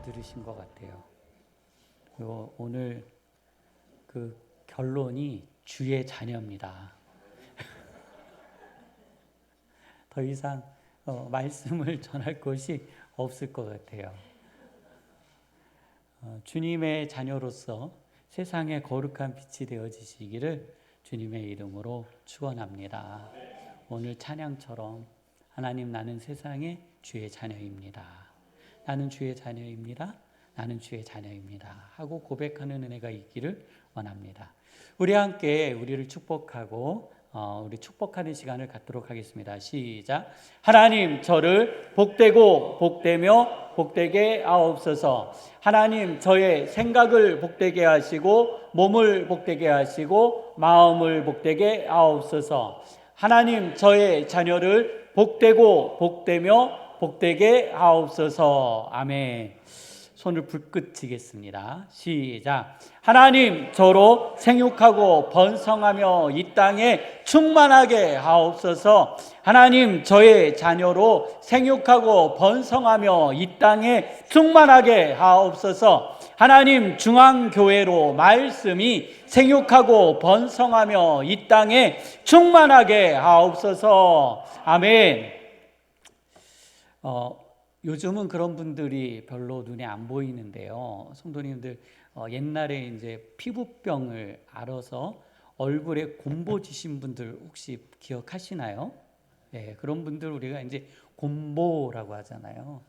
다 들으신 것 같아요. 그리고 오늘 그 결론이 주의 자녀입니다. 더 이상 말씀을 전할 것이 없을 것 같아요. 주님의 자녀로서 세상의 거룩한 빛이 되어지시기를 주님의 이름으로 축원합니다. 오늘 찬양처럼 하나님, 나는 세상의 주의 자녀입니다. 나는 주의 자녀입니다. 나는 주의 자녀입니다. 하고 고백하는 은혜가 있기를 원합니다. 우리 함께 우리를 축복하고 우리 축복하는 시간을 갖도록 하겠습니다. 시작. 하나님, 저를 복되고 복되며 복되게 하옵소서. 하나님, 저의 생각을 복되게 하시고 몸을 복되게 하시고 마음을 복되게 하옵소서. 하나님, 저의 자녀를 복되고 복되며 복되게 하옵소서. 아멘. 손을 불끈 치겠습니다. 시작. 하나님, 저로 생육하고 번성하며 이 땅에 충만하게 하옵소서. 하나님, 저의 자녀로 생육하고 번성하며 이 땅에 충만하게 하옵소서. 하나님, 중앙교회로 말씀이 생육하고 번성하며 이 땅에 충만하게 하옵소서. 아멘. 요즘은 그런 분들이 별로 눈에 안 보이는데요. 성도님들, 옛날에 이제 피부병을 앓아서 얼굴에 곰보 지신 분들 혹시 기억하시나요? 네, 그런 분들 우리가 이제 곰보라고 하잖아요.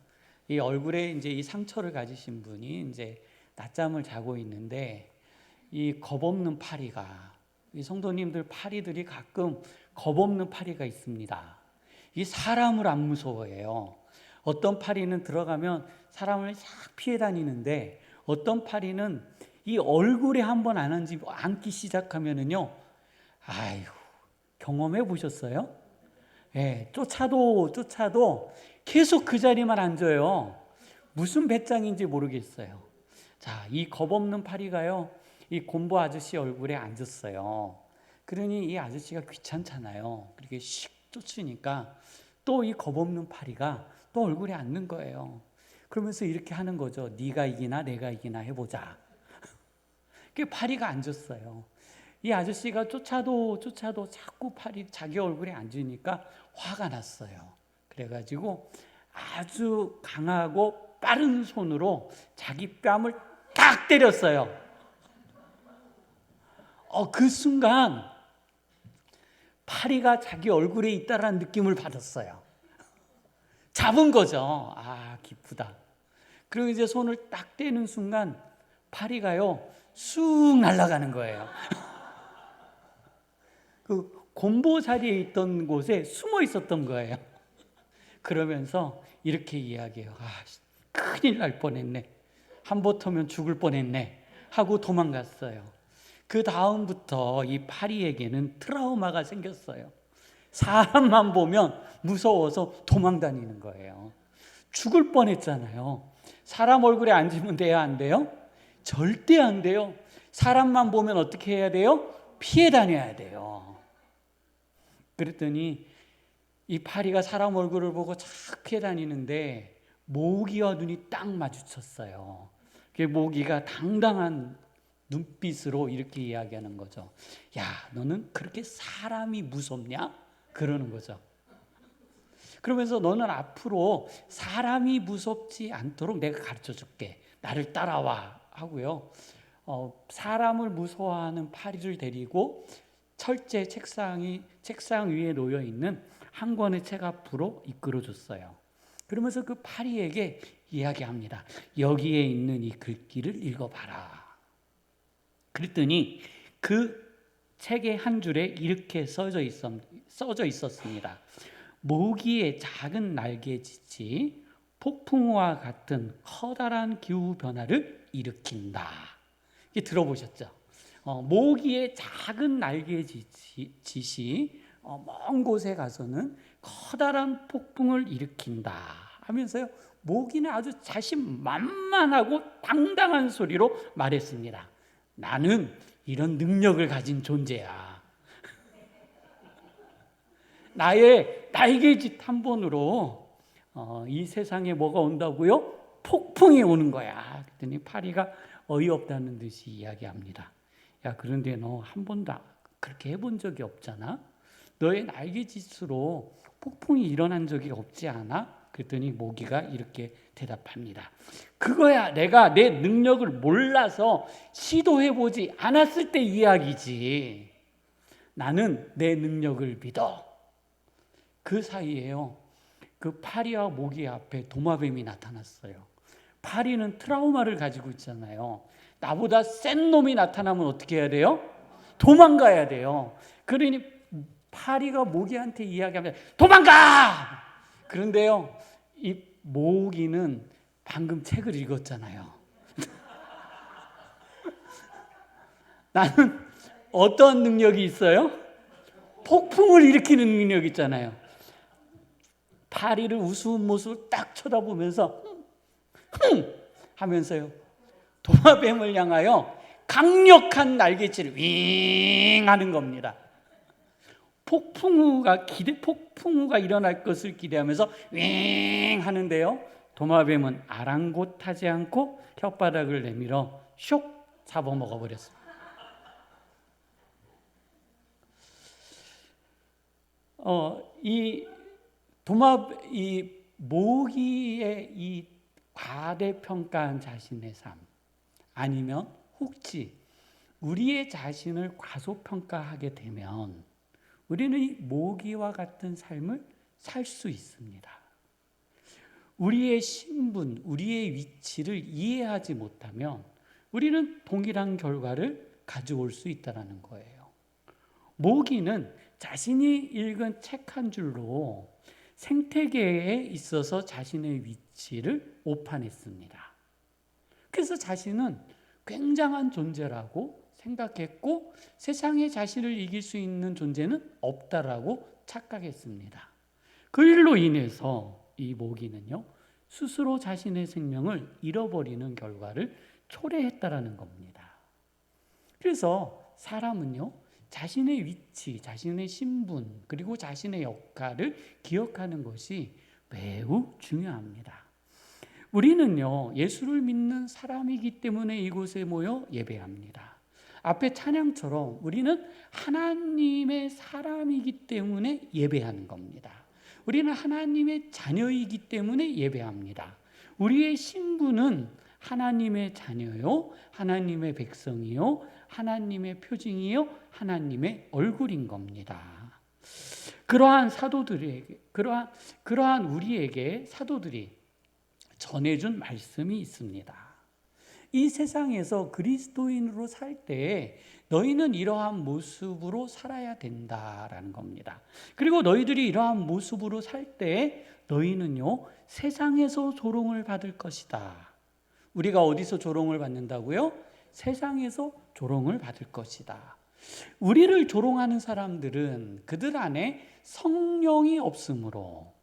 이 얼굴에 이제 이 상처를 가지신 분이 이제 낮잠을 자고 있는데 이 겁없는 파리가, 이 성도님들 파리들이 가끔 겁없는 파리가 있습니다. 이 사람을 안 무서워해요. 어떤 파리는 들어가면 사람을 싹 피해 다니는데 어떤 파리는 이 얼굴에 한번 앉기 시작하면은요, 아이고, 경험해 보셨어요? 예, 쫓아도 계속 그 자리만 앉아요. 무슨 배짱인지 모르겠어요. 자, 이 겁없는 파리가요, 이 곰보 아저씨 얼굴에 앉았어요. 그러니 이 아저씨가 귀찮잖아요. 그렇게 씩 쫓으니까 또 이 겁없는 파리가 또 얼굴에 앉는 거예요. 그러면서 이렇게 하는 거죠. 네가 이기나 내가 이기나 해보자. 그 파리가 앉았어요. 이 아저씨가 쫓아도 자꾸 파리 자기 얼굴에 앉으니까 화가 났어요. 그래가지고 아주 강하고 빠른 손으로 자기 뺨을 딱 때렸어요. 그 순간 파리가 자기 얼굴에 있다라는 느낌을 받았어요. 잡은 거죠. 아, 기쁘다. 그리고 이제 손을 딱 떼는 순간 파리가요, 쑥 날아가는 거예요. 그 곰보 자리에 있던 곳에 숨어 있었던 거예요. 그러면서 이렇게 이야기해요. 아, 큰일 날 뻔했네. 한버터면 죽을 뻔했네. 하고 도망갔어요. 그 다음부터 이 파리에게는 트라우마가 생겼어요. 사람만 보면 무서워서 도망다니는 거예요. 죽을 뻔했잖아요. 사람 얼굴에 앉으면 돼요, 안 돼요? 절대 안 돼요. 사람만 보면 어떻게 해야 돼요? 피해 다녀야 돼요. 그랬더니 이 파리가 사람 얼굴을 보고 착 피해 다니는데 모기와 눈이 딱 마주쳤어요. 그 모기가 당당한 눈빛으로 이렇게 이야기하는 거죠. 야, 너는 그렇게 사람이 무섭냐? 그러는 거죠. 그러면서 너는 앞으로 사람이 무섭지 않도록 내가 가르쳐 줄게. 나를 따라와 하고요. 사람을 무서워하는 파리를 데리고 철제 책상 위에 놓여 있는 한 권의 책 앞으로 이끌어 줬어요. 그러면서 그 파리에게 이야기합니다. 여기에 있는 이 글귀를 읽어봐라. 그랬더니 그 책의 한 줄에 이렇게 써져 있었습니다. 모기의 작은 날개짓이 폭풍우와 같은 커다란 기후 변화를 일으킨다. 이게 들어보셨죠? 모기의 작은 날개짓이 먼 곳에 가서는 커다란 폭풍을 일으킨다 하면서요, 모기는 아주 자신만만하고 당당한 소리로 말했습니다. 나는 이런 능력을 가진 존재야. 나의 날개짓 한 번으로 이 세상에 뭐가 온다고요? 폭풍 폭풍이 오는 거야. 그랬더니 파리가 어이없다는 듯이 이야기합니다. 야, 그런데 너 한 번도 그렇게 해본 적이 없잖아. 너의 날개짓으로 폭풍이 일어난 적이 없지 않아? 그랬더니 모기가 이렇게 대답합니다. 그거야 내가 내 능력을 몰라서 시도해보지 않았을 때 이야기지. 나는 내 능력을 믿어. 그 사이에요, 그 파리와 모기 앞에 도마뱀이 나타났어요. 파리는 트라우마를 가지고 있잖아요. 나보다 센 놈이 나타나면 어떻게 해야 돼요? 도망가야 돼요. 그러니 파리가 모기한테 이야기합니다. 도망가! 그런데요, 이 모기는 방금 책을 읽었잖아요. 나는 어떤 능력이 있어요? 폭풍을 일으키는 능력이 있잖아요. 파리를 우스운 모습을 딱 쳐다보면서 하면서요, 도마뱀을 향하여 강력한 날개질을 윙 하는 겁니다. 폭풍우가 일어날 것을 기대하면서 윙 하는데요, 도마뱀은 아랑곳하지 않고 혓바닥을 내밀어 쇽 잡아먹어 버렸습니다. 이 모기의 이 과대평가한 자신의 삶, 아니면 혹시 우리의 자신을 과소평가하게 되면 우리는 이 모기와 같은 삶을 살 수 있습니다. 우리의 신분, 우리의 위치를 이해하지 못하면 우리는 동일한 결과를 가져올 수 있다는 거예요. 모기는 자신이 읽은 책 한 줄로 생태계에 있어서 자신의 위치를 오판했습니다. 그래서 자신은 굉장한 존재라고 생각했고 세상에 자신을 이길 수 있는 존재는 없다라고 착각했습니다. 그 일로 인해서 이 모기는요, 스스로 자신의 생명을 잃어버리는 결과를 초래했다라는 겁니다. 그래서 사람은요, 자신의 위치, 자신의 신분, 그리고 자신의 역할을 기억하는 것이 매우 중요합니다. 우리는요, 예수를 믿는 사람이기 때문에 이곳에 모여 예배합니다. 앞에 찬양처럼 우리는 하나님의 사람이기 때문에 예배하는 겁니다. 우리는 하나님의 자녀이기 때문에 예배합니다. 우리의 신분은 하나님의 자녀요, 하나님의 백성이요, 하나님의 표징이요, 하나님의 얼굴인 겁니다. 그러한 우리에게 사도들이 전해준 말씀이 있습니다. 이 세상에서 그리스도인으로 살 때 너희는 이러한 모습으로 살아야 된다라는 겁니다. 그리고 너희들이 이러한 모습으로 살 때 너희는요, 세상에서 조롱을 받을 것이다. 우리가 어디서 조롱을 받는다고요? 세상에서 조롱을 받을 것이다. 우리를 조롱하는 사람들은 그들 안에 성령이 없으므로,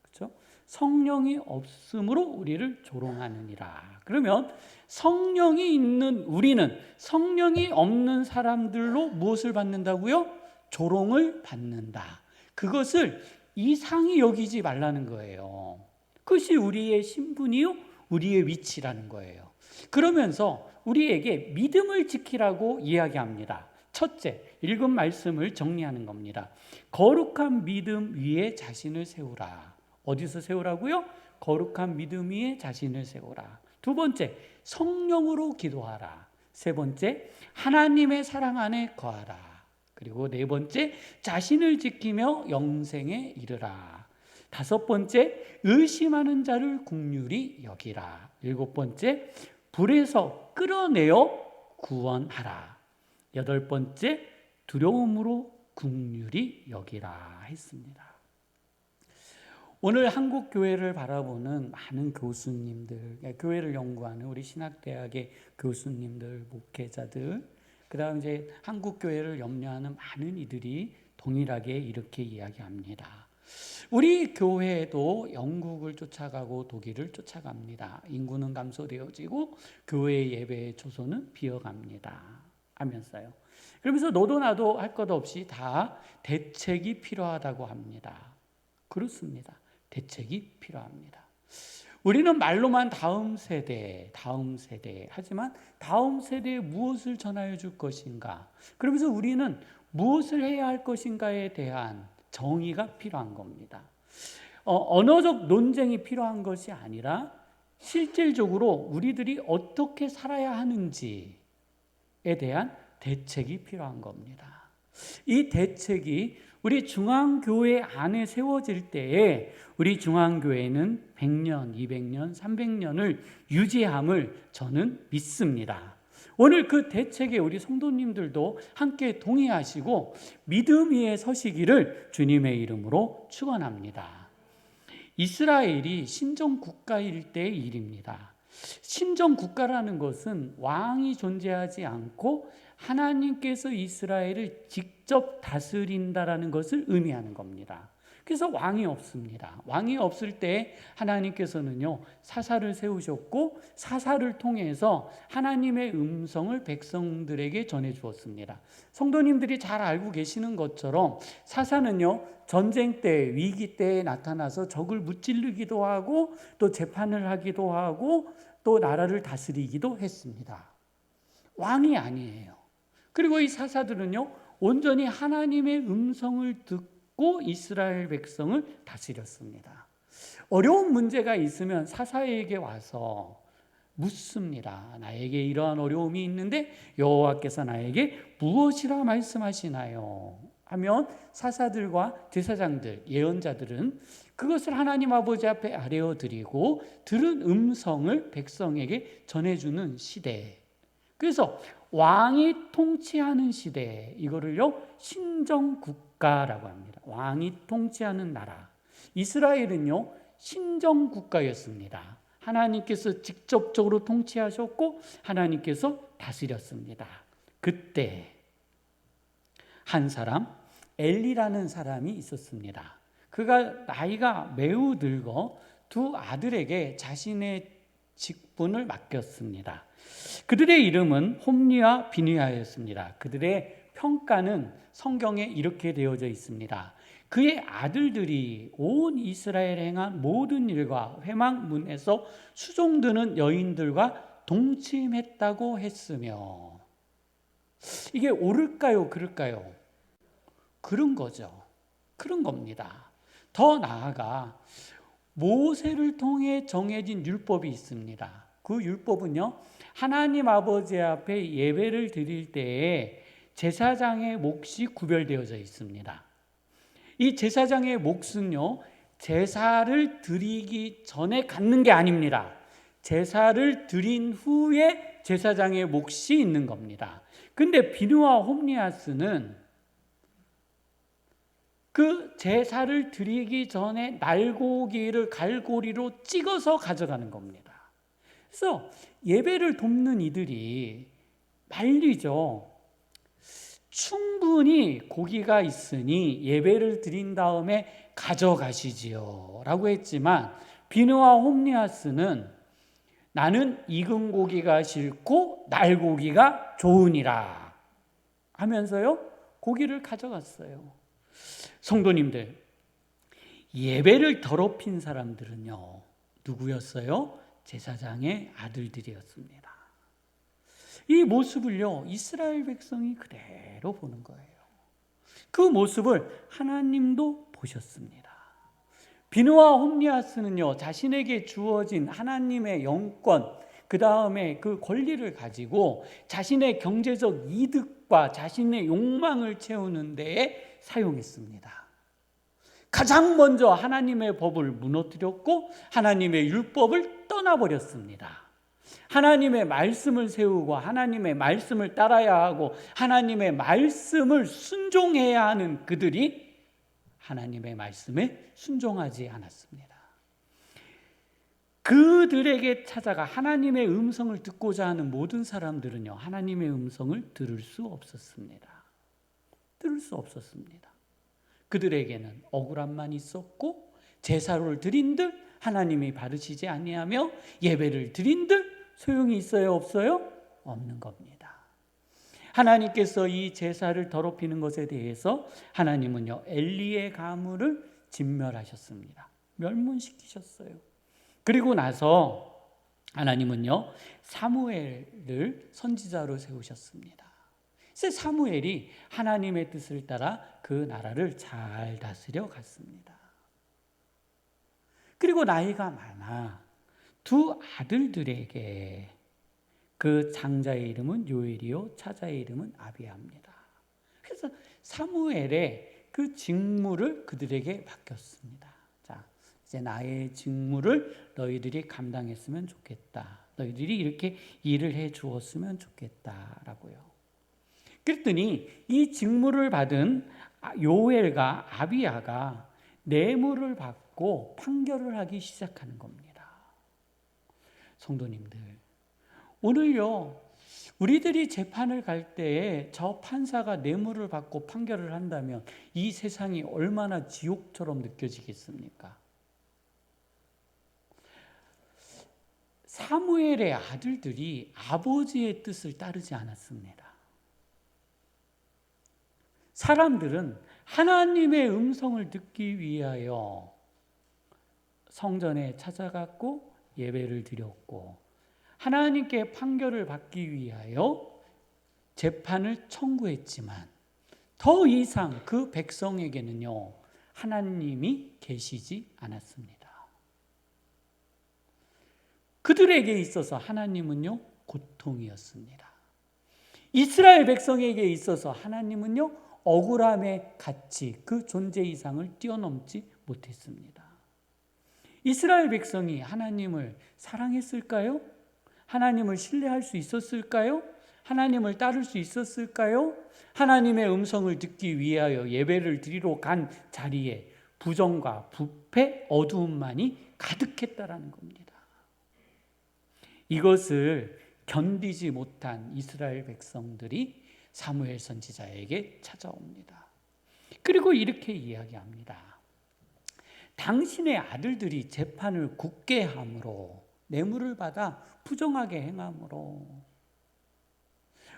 그렇죠? 성령이 없으므로 우리를 조롱하느니라. 그러면 성령이 있는 우리는 성령이 없는 사람들로 무엇을 받는다고요? 조롱을 받는다. 그것을 이상히 여기지 말라는 거예요. 그것이 우리의 신분이요, 우리의 위치라는 거예요. 그러면서 우리에게 믿음을 지키라고 이야기합니다. 첫째, 읽은 말씀을 정리하는 겁니다. 거룩한 믿음 위에 자신을 세우라. 어디서 세우라고요? 거룩한 믿음 위에 자신을 세우라. 두 번째, 성령으로 기도하라. 세 번째, 하나님의 사랑 안에 거하라. 그리고 네 번째, 자신을 지키며 영생에 이르라. 다섯 번째, 의심하는 자를 긍휼히 여기라. 일곱 번째, 불에서 끌어내어 구원하라. 여덟 번째, 두려움으로 긍휼히 여기라 했습니다. 오늘 한국 교회를 바라보는 많은 교수님들, 교회를 연구하는 우리 신학대학의 교수님들, 목회자들, 그다음 이제 한국 교회를 염려하는 많은 이들이 동일하게 이렇게 이야기합니다. 우리 교회도 영국을 쫓아가고 독일을 쫓아갑니다. 인구는 감소되어지고 교회 예배의 초소는 비어갑니다. 하면서요. 그러면서 너도 나도 할 것 없이 다 대책이 필요하다고 합니다. 그렇습니다. 대책이 필요합니다. 우리는 말로만 다음 세대 하지만 다음 세대에 무엇을 전하여 줄 것인가? 그러면서 우리는 무엇을 해야 할 것인가에 대한 정의가 필요한 겁니다. 언어적 논쟁이 필요한 것이 아니라 실질적으로 우리들이 어떻게 살아야 하는지에 대한 대책이 필요한 겁니다. 이 대책이 우리 중앙교회 안에 세워질 때에 우리 중앙교회는 100년, 200년, 300년을 유지함을 저는 믿습니다. 오늘 그 대책에 우리 성도님들도 함께 동의하시고 믿음 위에 서시기를 주님의 이름으로 축원합니다. 이스라엘이 신정 국가일 때의 일입니다. 신정 국가라는 것은 왕이 존재하지 않고 하나님께서 이스라엘을 직접 다스린다라는 것을 의미하는 겁니다. 그래서 왕이 없습니다. 왕이 없을 때 하나님께서는요, 사사를 세우셨고 사사를 통해서 하나님의 음성을 백성들에게 전해 주었습니다. 성도님들이 잘 알고 계시는 것처럼 사사는요, 전쟁 때, 위기 때에 나타나서 적을 무찌르기도 하고 또 재판을 하기도 하고 또 나라를 다스리기도 했습니다. 왕이 아니에요. 그리고 이 사사들은요, 온전히 하나님의 음성을 듣고 이스라엘 백성을 다스렸습니다. 어려운 문제가 있으면 사사에게 와서 묻습니다. 나에게 이러한 어려움이 있는데 여호와께서 나에게 무엇이라 말씀하시나요? 하면 사사들과 제사장들, 예언자들은 그것을 하나님 아버지 앞에 아뢰어드리고 들은 음성을 백성에게 전해주는 시대. 그래서 왕이 통치하는 시대, 이거를요 신정국가라고 합니다. 왕이 통치하는 나라. 이스라엘은요 신정국가였습니다. 하나님께서 직접적으로 통치하셨고 하나님께서 다스렸습니다. 그때 한 사람, 엘리라는 사람이 있었습니다. 그가 나이가 매우 늙어 두 아들에게 자신의 직분을 맡겼습니다. 그들의 이름은 홈리와 비느하였습니다. 그들의 평가는 성경에 이렇게 되어져 있습니다. 그의 아들들이 온 이스라엘에 행한 모든 일과 회막문에서 수종드는 여인들과 동침했다고 했으며, 이게 옳을까요? 그럴까요? 그런 거죠. 그런 겁니다. 더 나아가 모세를 통해 정해진 율법이 있습니다. 그 율법은요, 하나님 아버지 앞에 예배를 드릴 때에 제사장의 몫이 구별되어져 있습니다. 이 제사장의 몫은요, 제사를 드리기 전에 갖는 게 아닙니다. 제사를 드린 후에 제사장의 몫이 있는 겁니다. 근데 비느와 홈리아스는 그 제사를 드리기 전에 날고기를 갈고리로 찍어서 가져가는 겁니다. 그래서 예배를 돕는 이들이 말리죠. 충분히 고기가 있으니 예배를 드린 다음에 가져가시지요 라고 했지만, 비느와 홈리아스는 나는 익은 고기가 싫고 날고기가 좋으니라 하면서요 고기를 가져갔어요. 성도님들, 예배를 더럽힌 사람들은요 누구였어요? 제사장의 아들들이었습니다. 이 모습을요 이스라엘 백성이 그대로 보는 거예요. 그 모습을 하나님도 보셨습니다. 비느와 홈리아스는요 자신에게 주어진 하나님의 영권, 그 다음에 그 권리를 가지고 자신의 경제적 이득과 자신의 욕망을 채우는 데에 사용했습니다. 가장 먼저 하나님의 법을 무너뜨렸고 하나님의 율법을 떠나버렸습니다. 하나님의 말씀을 세우고 하나님의 말씀을 따라야 하고 하나님의 말씀을 순종해야 하는 그들이 하나님의 말씀에 순종하지 않았습니다. 그들에게 찾아가 하나님의 음성을 듣고자 하는 모든 사람들은요 하나님의 음성을 들을 수 없었습니다. 들을 수 없었습니다. 그들에게는 억울함만 있었고 제사를 드린들 하나님이 바르시지 아니하며 예배를 드린들 소용이 있어요? 없어요? 없는 겁니다. 하나님께서 이 제사를 더럽히는 것에 대해서 하나님은요 엘리의 가문을 진멸하셨습니다. 멸문시키셨어요. 그리고 나서 하나님은요, 사무엘을 선지자로 세우셨습니다. 그래서 사무엘이 하나님의 뜻을 따라 그 나라를 잘 다스려 갔습니다. 그리고 나이가 많아 두 아들들에게, 그 장자의 이름은 요엘이요 차자의 이름은 아비야입니다. 그래서 사무엘의 그 직무를 그들에게 맡겼습니다. 자, 이제 나의 직무를 너희들이 감당했으면 좋겠다. 너희들이 이렇게 일을 해 주었으면 좋겠다라고요. 그랬더니 이 직무를 받은 요엘과 아비야가 뇌물을 받고 판결을 하기 시작하는 겁니다. 성도님들, 오늘요, 우리들이 재판을 갈 때에 저 판사가 뇌물을 받고 판결을 한다면 이 세상이 얼마나 지옥처럼 느껴지겠습니까? 사무엘의 아들들이 아버지의 뜻을 따르지 않았습니다. 사람들은 하나님의 음성을 듣기 위하여 성전에 찾아갔고 예배를 드렸고, 하나님께 판결을 받기 위하여 재판을 청구했지만 더 이상 그 백성에게는요, 하나님이 계시지 않았습니다. 그들에게 있어서 하나님은요, 고통이었습니다. 이스라엘 백성에게 있어서 하나님은요, 억울함의 가치, 그 존재 이상을 뛰어넘지 못했습니다. 이스라엘 백성이 하나님을 사랑했을까요? 하나님을 신뢰할 수 있었을까요? 하나님을 따를 수 있었을까요? 하나님의 음성을 듣기 위하여 예배를 드리러 간 자리에 부정과 부패, 어두움만이 가득했다라는 겁니다. 이것을 견디지 못한 이스라엘 백성들이 사무엘 선지자에게 찾아옵니다. 그리고 이렇게 이야기합니다. 당신의 아들들이 재판을 굳게 함으로, 뇌물을 받아 부정하게 행함으로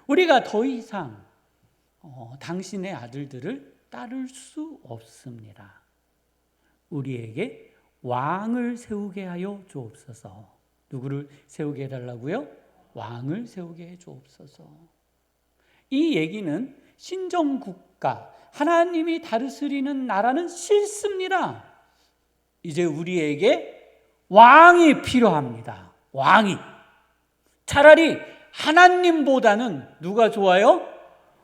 우리가 더 이상 당신의 아들들을 따를 수 없습니다. 우리에게 왕을 세우게 하여 주옵소서. 누구를 세우게 해달라고요? 왕을 세우게 해 주옵소서. 이 얘기는 신정국가, 하나님이 다스리는 나라는 싫습니다. 이제 우리에게 왕이 필요합니다. 왕이. 차라리 하나님보다는 누가 좋아요?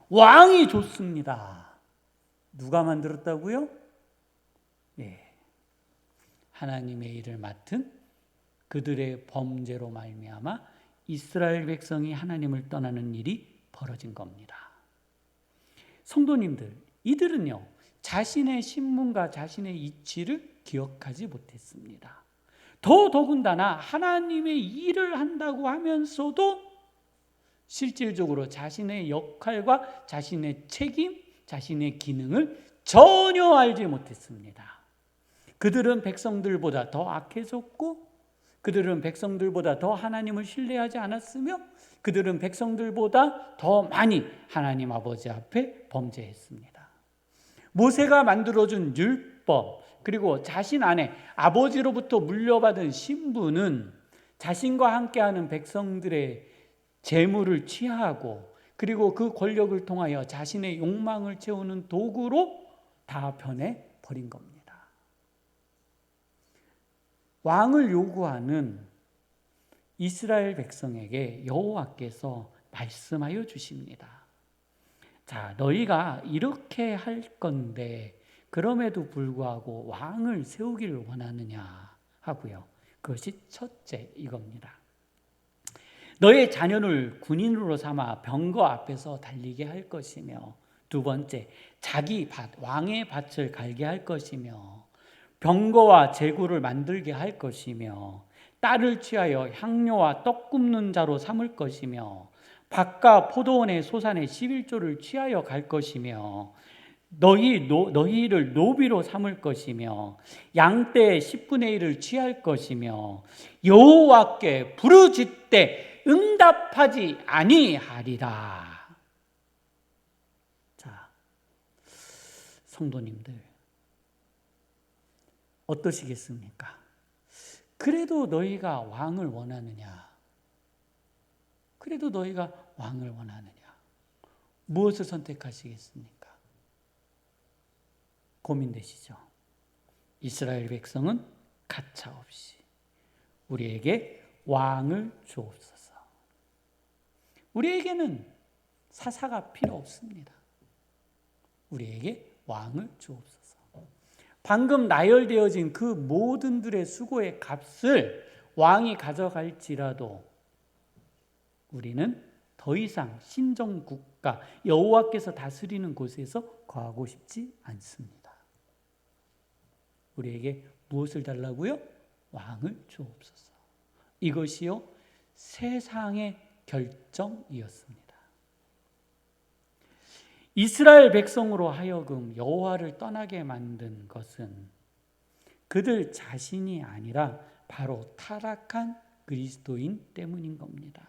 왕이 좋습니다. 누가 만들었다고요? 예. 하나님의 일을 맡은 그들의 범죄로 말미암아 이스라엘 백성이 하나님을 떠나는 일이 벌어진 겁니다. 성도님들, 이들은요, 자신의 신분과 자신의 이치를 기억하지 못했습니다. 더군다나 하나님의 일을 한다고 하면서도 실질적으로 자신의 역할과 자신의 책임, 자신의 기능을 전혀 알지 못했습니다. 그들은 백성들보다 더 악해졌고, 그들은 백성들보다 더 하나님을 신뢰하지 않았으며, 그들은 백성들보다 더 많이 하나님 아버지 앞에 범죄했습니다. 모세가 만들어준 율법, 그리고 자신 안에 아버지로부터 물려받은 신분은 자신과 함께하는 백성들의 재물을 취하고, 그리고 그 권력을 통하여 자신의 욕망을 채우는 도구로 다 변해버린 겁니다. 왕을 요구하는 이스라엘 백성에게 여호와께서 말씀하여 주십니다. 자, 너희가 이렇게 할 건데 그럼에도 불구하고 왕을 세우기를 원하느냐 하고요. 그것이 첫째 이겁니다. 너의 자녀를 군인으로 삼아 병거 앞에서 달리게 할 것이며, 두 번째, 자기 밭, 왕의 밭을 갈게 할 것이며, 병거와 제구를 만들게 할 것이며, 딸을 취하여 향료와 떡 굽는 자로 삼을 것이며, 밭과 포도원의 소산의 11조를 취하여 갈 것이며, 너희를 노비로 삼을 것이며, 양떼의 10분의 1을 취할 것이며, 여호와께 부르짖되 응답하지 아니하리라. 자, 성도님들 어떠시겠습니까? 그래도 너희가 왕을 원하느냐? 그래도 너희가 왕을 원하느냐? 무엇을 선택하시겠습니까? 고민되시죠? 이스라엘 백성은 가차없이 우리에게 왕을 주옵소서. 우리에게는 사사가 필요 없습니다. 우리에게 왕을 주옵소서. 방금 나열되어진 그 모든들의 수고의 값을 왕이 가져갈지라도 우리는 더 이상 신정국가, 여호와께서 다스리는 곳에서 거하고 싶지 않습니다. 우리에게 무엇을 달라고요? 왕을 주옵소서. 이것이요 세상의 결정이었습니다. 이스라엘 백성으로 하여금 여호와를 떠나게 만든 것은 그들 자신이 아니라 바로 타락한 그리스도인 때문인 겁니다.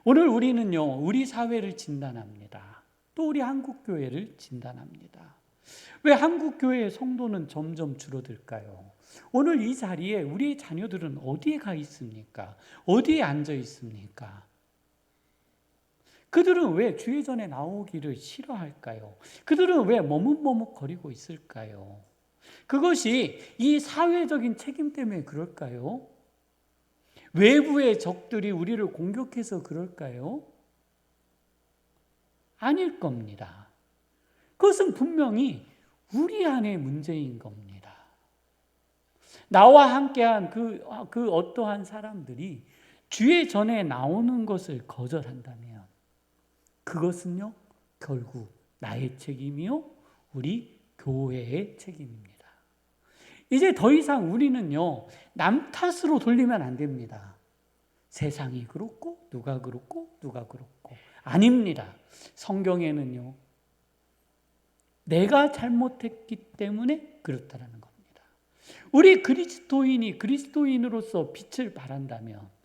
오늘 우리는요, 우리 사회를 진단합니다. 또 우리 한국교회를 진단합니다. 왜 한국교회의 성도는 점점 줄어들까요? 오늘 이 자리에 우리의 자녀들은 어디에 가 있습니까? 어디에 앉아 있습니까? 그들은 왜 주의 전에 나오기를 싫어할까요? 그들은 왜 머뭇머뭇거리고 있을까요? 그것이 이 사회적인 책임 때문에 그럴까요? 외부의 적들이 우리를 공격해서 그럴까요? 아닐 겁니다. 그것은 분명히 우리 안의 문제인 겁니다. 나와 함께한 그 어떠한 사람들이 주의 전에 나오는 것을 거절한다면 그것은요, 결국 나의 책임이요, 우리 교회의 책임입니다. 이제 더 이상 우리는요, 남 탓으로 돌리면 안 됩니다. 세상이 그렇고, 누가 그렇고, 누가 그렇고. 아닙니다. 성경에는요, 내가 잘못했기 때문에 그렇다라는 겁니다. 우리 그리스도인이 그리스도인으로서 빛을 발한다면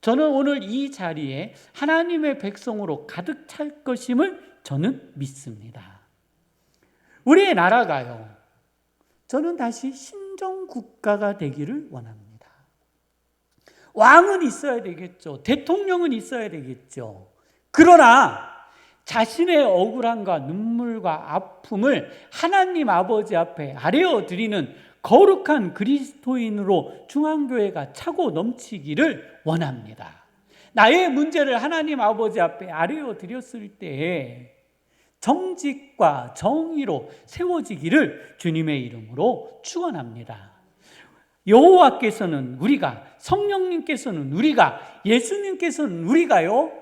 저는 오늘 이 자리에 하나님의 백성으로 가득 찰 것임을 저는 믿습니다. 우리의 나라가요, 저는 다시 신정국가가 되기를 원합니다. 왕은 있어야 되겠죠. 대통령은 있어야 되겠죠. 그러나 자신의 억울함과 눈물과 아픔을 하나님 아버지 앞에 아뢰어 드리는 거룩한 그리스도인으로 중앙교회가 차고 넘치기를 원합니다. 나의 문제를 하나님 아버지 앞에 아뢰어 드렸을 때에 정직과 정의로 세워지기를 주님의 이름으로 축원합니다. 여호와께서는 우리가, 성령님께서는 우리가, 예수님께서는 우리가요,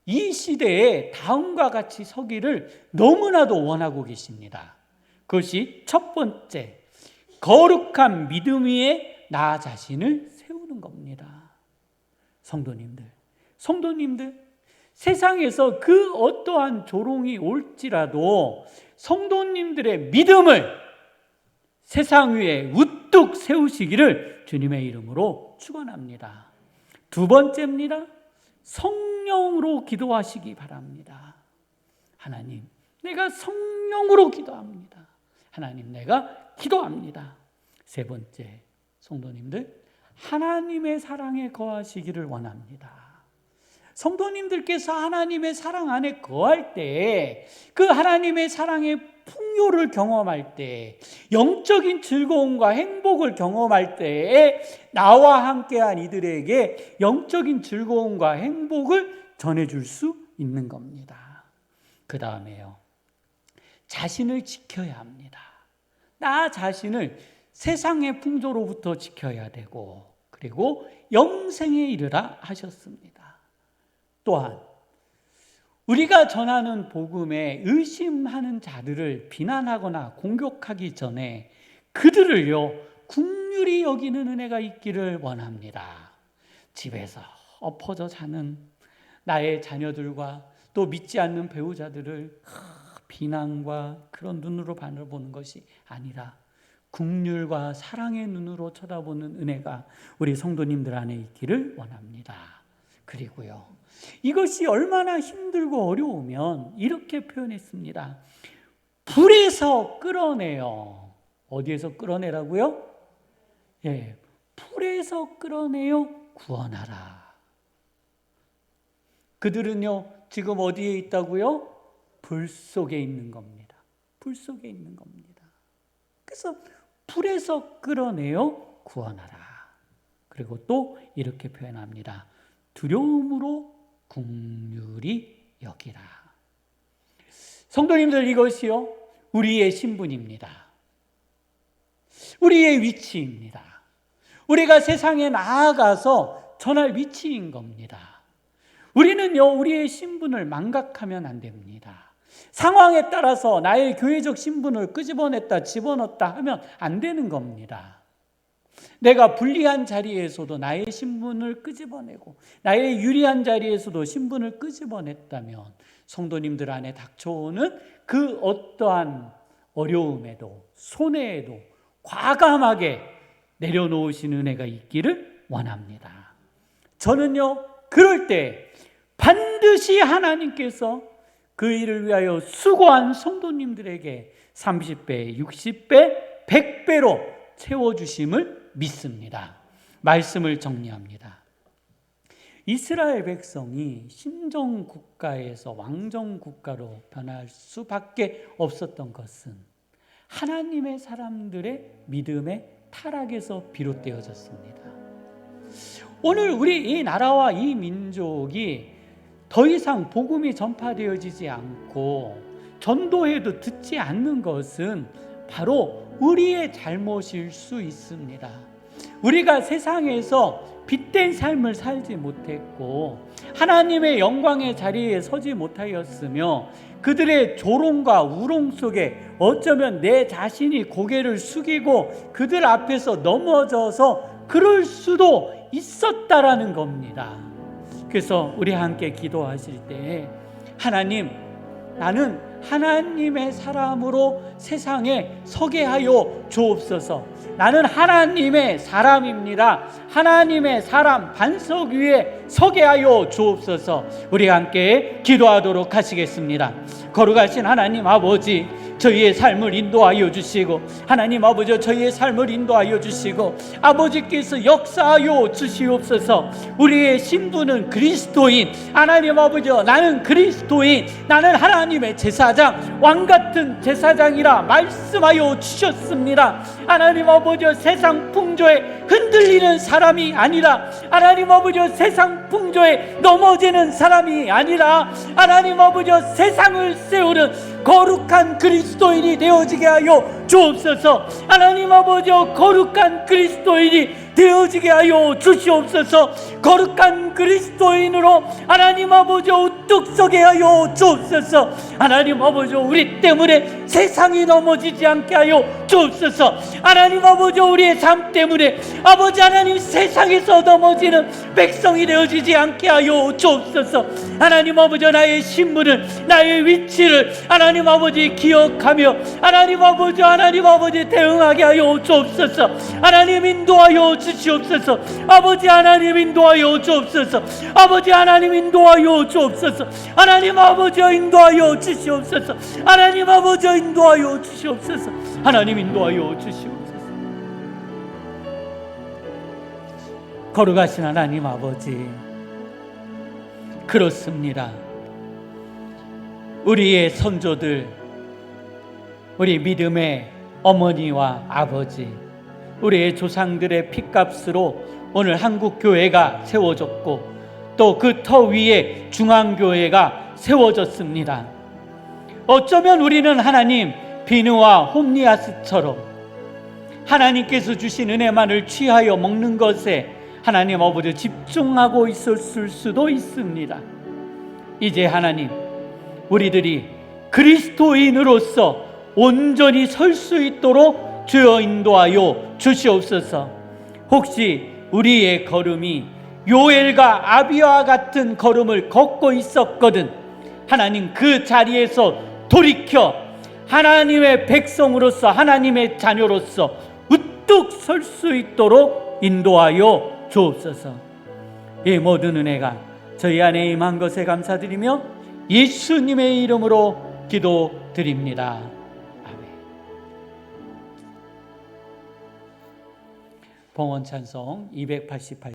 이 시대에 다음과 같이 서기를 너무나도 원하고 계십니다. 그것이 첫 번째, 거룩한 믿음 위에 나 자신을 세우는 겁니다. 성도님들, 세상에서 그 어떠한 조롱이 올지라도 성도님들의 믿음을 세상 위에 우뚝 세우시기를 주님의 이름으로 축원합니다. 두 번째입니다. 성령으로 기도하시기 바랍니다. 하나님, 내가 성령으로 기도합니다. 하나님, 내가 기도합니다. 세 번째, 성도님들, 하나님의 사랑에 거하시기를 원합니다. 성도님들께서 하나님의 사랑 안에 거할 때, 그 하나님의 사랑의 풍요를 경험할 때, 영적인 즐거움과 행복을 경험할 때에 나와 함께한 이들에게 영적인 즐거움과 행복을 전해줄 수 있는 겁니다. 그 다음에요, 자신을 지켜야 합니다. 나 자신을 세상의 풍조로부터 지켜야 되고, 그리고 영생에 이르라 하셨습니다. 또한 우리가 전하는 복음에 의심하는 자들을 비난하거나 공격하기 전에 그들을요, 긍휼히 여기는 은혜가 있기를 원합니다. 집에서 엎어져 자는 나의 자녀들과 또 믿지 않는 배우자들을 비난과 그런 눈으로 바라보는 것이 아니라 긍휼과 사랑의 눈으로 쳐다보는 은혜가 우리 성도님들 안에 있기를 원합니다. 그리고요, 이것이 얼마나 힘들고 어려우면 이렇게 표현했습니다. 불에서 끌어내요. 어디에서 끌어내라고요? 예, 불에서 끌어내어 구원하라. 그들은요, 지금 어디에 있다고요? 불 속에 있는 겁니다. 불 속에 있는 겁니다. 그래서 불에서 끌어내어 구원하라. 그리고 또 이렇게 표현합니다. 두려움으로 긍휼히 여기라. 성도님들, 이것이요, 우리의 신분입니다. 우리의 위치입니다. 우리가 세상에 나아가서 전할 위치인 겁니다. 우리는요, 우리의 신분을 망각하면 안 됩니다. 상황에 따라서 나의 교회적 신분을 끄집어냈다 집어넣었다 하면 안 되는 겁니다. 내가 불리한 자리에서도 나의 신분을 끄집어내고 나의 유리한 자리에서도 신분을 끄집어냈다면 성도님들 안에 닥쳐오는 그 어떠한 어려움에도 손해에도 과감하게 내려놓으신 은혜가 있기를 원합니다. 저는요, 그럴 때 반드시 하나님께서 그 일을 위하여 수고한 성도님들에게 30배, 60배, 100배로 채워주심을 믿습니다. 말씀을 정리합니다. 이스라엘 백성이 신정국가에서 왕정국가로 변할 수밖에 없었던 것은 하나님의 사람들의 믿음의 타락에서 비롯되어졌습니다. 오늘 우리 이 나라와 이 민족이 더 이상 복음이 전파되어지지 않고 전도해도 듣지 않는 것은 바로 우리의 잘못일 수 있습니다. 우리가 세상에서 빛된 삶을 살지 못했고 하나님의 영광의 자리에 서지 못하였으며 그들의 조롱과 우롱 속에 어쩌면 내 자신이 고개를 숙이고 그들 앞에서 넘어져서 그럴 수도 있었다라는 겁니다. 그래서 우리 함께 기도하실 때 하나님, 나는 하나님의 사람으로 세상에 서게 하여 주옵소서. 나는 하나님의 사람입니다. 하나님의 사람 반석 위에 서게 하여 주옵소서. 우리 함께 기도하도록 하시겠습니다. 거룩하신 하나님 아버지, 저희의 삶을 인도하여 주시고 하나님 아버지, 저희의 삶을 인도하여 주시고 아버지께서 역사하여 주시옵소서. 우리의 신분은 그리스도인, 하나님 아버지, 나는 그리스도인, 나는 하나님의 제사장, 왕같은 제사장이라 말씀하여 주셨습니다. 하나님 아버지, 세상 풍조에 흔들리는 사람이 아니라 하나님 아버지, 세상 풍조에 넘어지는 사람이 아니라 하나님 아버지, 세상을 세우는 거룩한 그리스도인이 되어지게 하여 주옵소서. 하나님 아버지, 거룩한 그리스도인이 되어지게 하여 주시옵소서. 거룩한 그리스도인으로 하나님 아버지 우뚝 서게 하여 주옵소서. 하나님 아버지, 우리 때문에 세상이 넘어지지 않게 하여 주옵소서. 하나님 아버지, 우리의 삶 때문에 아버지 하나님 세상에서 넘어지는 백성이 되어지지 않게 하여 주옵소서. 하나님 아버지, 나의 신분을, 나의 위치를 하나님 아버지 기억하며 하나님 아버지 대응하게 하여 주옵소서. 하나님 인도하여 주시옵소서. 아버지 하나님 인도하여 주옵소서. 아버지 하나님 인도하여 주옵소서. 하나님 아버지 인도하여 주시옵소서. 하나님 아버지 인도하여 주시옵소서. 하나님 인도하여 주시옵소서. 거룩하신 하나님 아버지, 그렇습니다. 우리의 선조들, 우리 믿음의 어머니와 아버지, 우리의 조상들의 핏값으로 오늘 한국교회가 세워졌고 또 그 터 위에 중앙교회가 세워졌습니다. 어쩌면 우리는 하나님 비느와 홈리아스처럼 하나님께서 주신 은혜만을 취하여 먹는 것에 하나님 아버지 집중하고 있었을 수도 있습니다. 이제 하나님, 우리들이 그리스도인으로서 온전히 설 수 있도록 주여 인도하여 주시옵소서. 혹시 우리의 걸음이 요엘과 아비와 같은 걸음을 걷고 있었거든 하나님 그 자리에서 돌이켜 하나님의 백성으로서 하나님의 자녀로서 우뚝 설 수 있도록 인도하여 주옵소서. 이 모든 은혜가 저희 안에 임한 것에 감사드리며 예수님의 이름으로 기도드립니다. 아멘. 봉헌 찬송 288